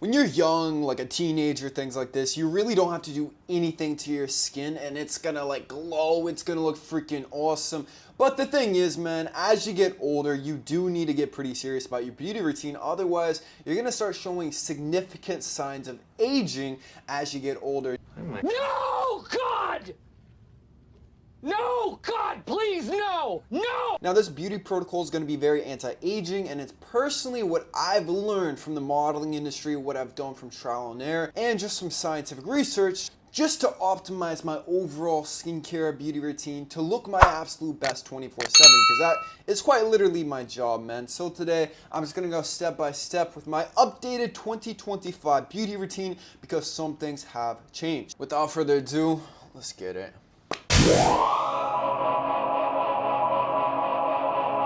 When you're young, like a teenager, things like this, you really don't have to do anything to your skin and it's gonna like glow, it's gonna look freaking awesome. But the thing is, man, as you get older, you do need to get pretty serious about your beauty routine. Otherwise, you're gonna start showing significant signs of aging as you get older. No, God! No, God, please, no! No! Now, this beauty protocol is going to be very anti-aging, and it's personally what I've learned from the modeling industry, what I've done from trial and error, and just some scientific research, just to optimize my overall skincare beauty routine to look my absolute best 24/7, because that is quite literally my job, man. So today, I'm just going to go step by step with my updated 2025 beauty routine, because some things have changed. Without further ado, let's get it.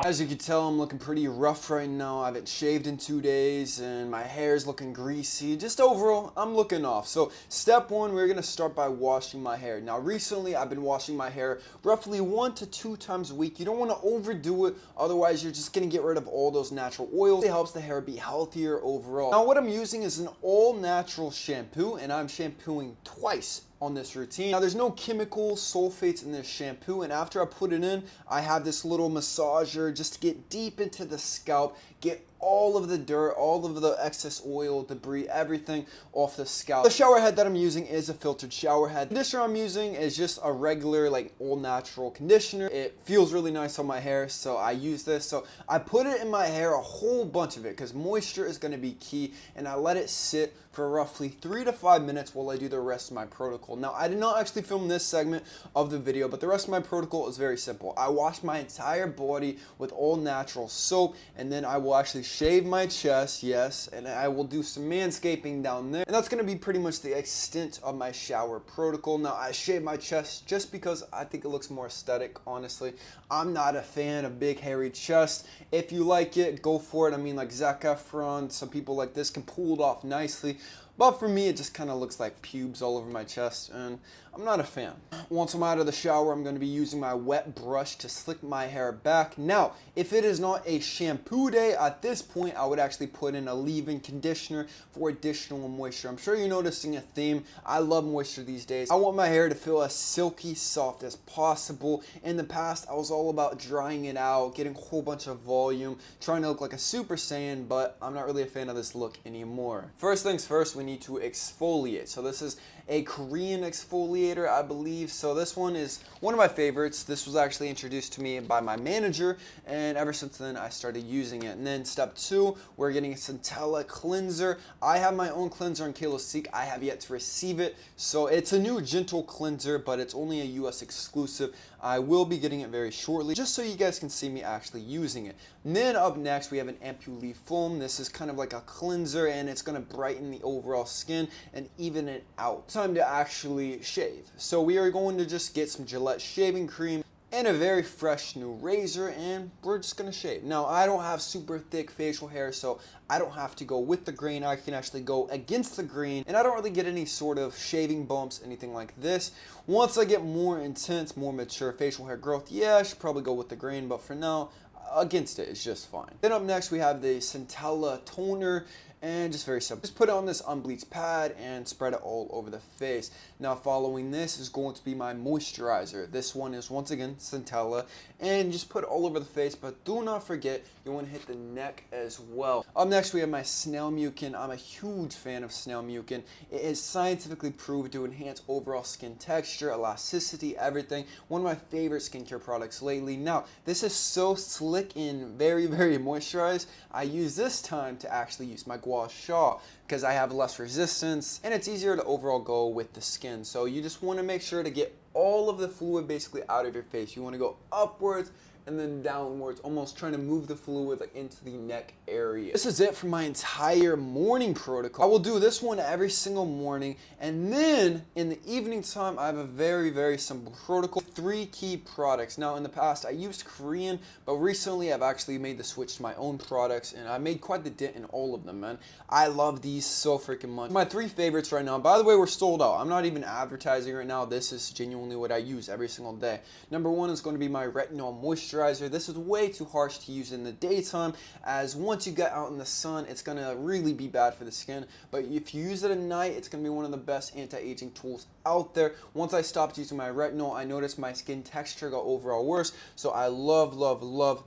As you can tell, I'm looking pretty rough right now. I haven't shaved in 2 days and my hair is looking greasy. Just overall, I'm looking off. So step one, we're gonna start by washing my hair. Now recently, I've been washing my hair roughly 1 to 2 times a week. You don't wanna overdo it, otherwise you're just gonna get rid of all those natural oils. It helps the hair be healthier overall. Now what I'm using is an all-natural shampoo, and I'm shampooing twice on this routine. Now there's no chemicals, sulfates in this shampoo, and after I put it in, I have this little massager just to get deep into the scalp, get all of the dirt, all of the excess oil, debris, everything off the scalp. The shower head that I'm using is a filtered shower head. The conditioner I'm using is just a regular, like, all natural conditioner. It feels really nice on my hair, so I use this. So I put it in my hair, a whole bunch of it, because moisture is going to be key, and I let it sit for roughly 3 to 5 minutes while I do the rest of my protocol. Now, I did not actually film this segment of the video, but the rest of my protocol is very simple. I wash my entire body with all natural soap, and then I will actually shave my chest, yes, and I will do some manscaping down there. And that's going to be pretty much the extent of my shower protocol. Now, I shave my chest just because I think it looks more aesthetic, honestly. I'm not a fan of big hairy chest. If you like it, go for it. I mean, like Zac Efron, some people like this can pull it off nicely. But for me, it just kind of looks like pubes all over my chest, and I'm not a fan. Once I'm out of the shower, I'm going to be using my wet brush to slick my hair back. Now, if it is not a shampoo day, at this point, I would actually put in a leave-in conditioner for additional moisture. I'm sure you're noticing a theme. I love moisture these days. I want my hair to feel as silky soft as possible. In the past, I was all about drying it out, getting a whole bunch of volume, trying to look like a Super Saiyan, but I'm not really a fan of this look anymore. First things first, we need to exfoliate. So this is a Korean exfoliator, I believe. So this one is one of my favorites. This was actually introduced to me by my manager, and ever since then I started using it. And then step 2, we're getting a Centella cleanser. I have my own cleanser on kalosique. I have yet to receive it. So it's a new gentle cleanser, but it's only a US exclusive. I will be getting it very shortly, just so you guys can see me actually using it. And then up next, we have an Ampule foam. This is kind of like a cleanser, and it's going to brighten the overall skin and even it out. Time to actually shave. So we are going to just get some Gillette shaving cream and a very fresh new razor, and we're just gonna shave. Now, I don't have super thick facial hair, so I don't have to go with the grain. I can actually go against the grain, and I don't really get any sort of shaving bumps, anything like this. Once I get more intense, more mature facial hair growth, yeah, I should probably go with the grain, but for now, against it is just fine. Then up next, we have the Centella toner, and just very simple. Just put it on this unbleached pad and spread it all over the face. Now following this is going to be my moisturizer. This one is once again Centella, and just put it all over the face, but do not forget you want to hit the neck as well. Up next we have my snail mucin. I'm a huge fan of snail mucin. It is scientifically proved to enhance overall skin texture, elasticity, everything. One of my favorite skincare products lately. Now this is so slick and very moisturized. I use this time to actually use my gua sha because I have less resistance and it's easier to overall go with the skin. So you just want to make sure to get all of the fluid basically out of your face. You want to go upwards and then downwards, almost trying to move the fluid like into the neck area. This is it for my entire morning protocol. I will do this one every single morning, and then in the evening time, I have a very simple protocol. 3 key products. Now in the past, I used Korean, but recently I've actually made the switch to my own products, and I made quite the dent in all of them, man. I love these so freaking much. My 3 favorites right now, by the way, we're sold out. I'm not even advertising right now. This is genuinely what I use every single day. Number 1 is going to be my retinol moisturizer. moisturizer. This is way too harsh to use in the daytime, as once you get out in the sun, it's gonna really be bad for the skin. But if you use it at night, it's gonna be one of the best anti-aging tools out there. Once I stopped using my retinol, I noticed my skin texture got overall worse, so I love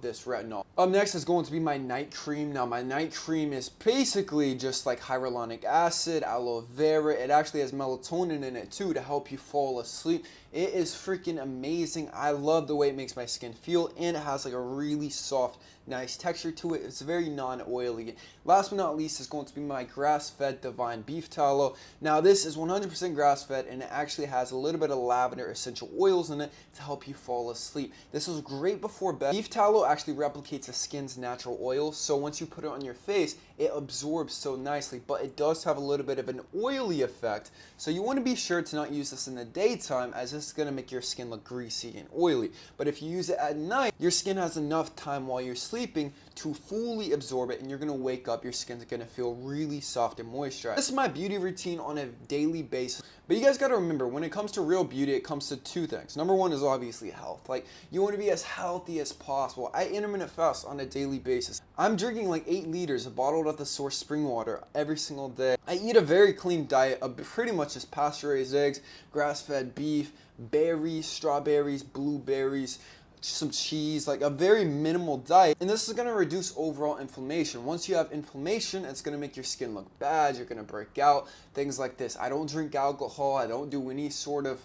this retinol. Up next is going to be my night cream. Now my night cream is basically just like hyaluronic acid, aloe vera. It actually has melatonin in it too to help you fall asleep. It is freaking amazing. I love the way it makes my skin feel, and it has like a really soft, nice texture to it. It's very non-oily. Last but not least is going to be my grass-fed divine beef tallow. Now this is 100% grass-fed, and it actually has a little bit of lavender essential oils in it to help you fall asleep. This is great before bed. Beef tallow actually replicates the skin's natural oils, so once you put it on your face, it absorbs so nicely, but it does have a little bit of an oily effect, so you want to be sure to not use this in the daytime, as this is going to make your skin look greasy and oily. But if you use it at night, your skin has enough time while you're sleeping to fully absorb it, and you're going to wake up, your skin's going to feel really soft and moisturized. This is my beauty routine on a daily basis. But you guys got to remember, when it comes to real beauty, it comes to two things. Number one is obviously health. Like, you want to be as healthy as possible. I intermittent fast on a daily basis. I'm drinking like 8 liters of bottled at the source spring water every single day. I eat a very clean diet of pretty much just pasture-raised eggs, grass-fed beef, berries, strawberries, blueberries, some cheese, like a very minimal diet. And this is going to reduce overall inflammation. Once you have inflammation, it's going to make your skin look bad, you're going to break out, things like this. I don't drink alcohol, I don't do any sort of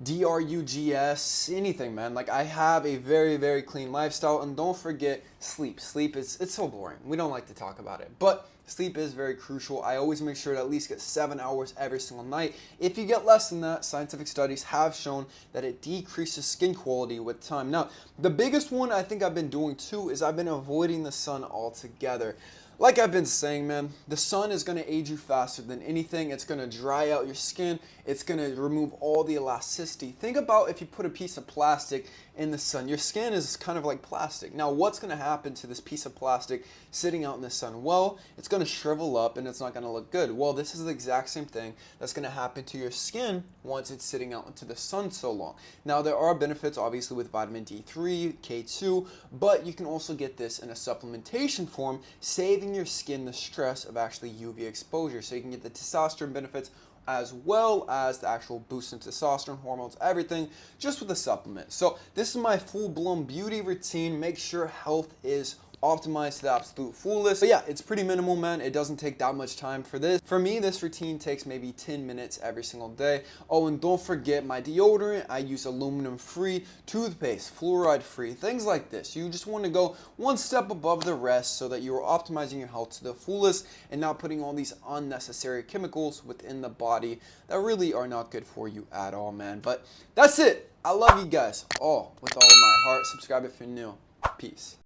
drugs, anything, man. Like, I have a very clean lifestyle. And don't forget sleep. It's so boring, we don't like to talk about it, but sleep is very crucial. I always make sure to at least get 7 hours every single night. If you get less than that, scientific studies have shown that it decreases skin quality with time. Now, the biggest one I think I've been doing too is I've been avoiding the sun altogether. Like I've been saying, man, the sun is going to age you faster than anything. It's going to dry out your skin. It's going to remove all the elasticity. Think about if you put a piece of plastic in the sun. Your skin is kind of like plastic. Now, what's going to happen to this piece of plastic sitting out in the sun? Well, it's going to shrivel up and it's not going to look good. Well, this is the exact same thing that's going to happen to your skin once it's sitting out into the sun so long. Now, there are benefits, obviously, with vitamin D3, K2, but you can also get this in a supplementation form, saving your skin the stress of actually UV exposure. So you can get the testosterone benefits as well as the actual boost in testosterone hormones, everything, just with a supplement. So this is my full-blown beauty routine. Make sure health is optimized to the absolute fullest. But yeah, it's pretty minimal, man. It doesn't take that much time for this. For me, this routine takes maybe 10 minutes every single day. Oh, and don't forget my deodorant. I use aluminum-free, toothpaste, fluoride-free, things like this. You just want to go one step above the rest so that you are optimizing your health to the fullest and not putting all these unnecessary chemicals within the body that really are not good for you at all, man. But that's it. I love you guys all with all of my heart. Subscribe if you're new. Peace.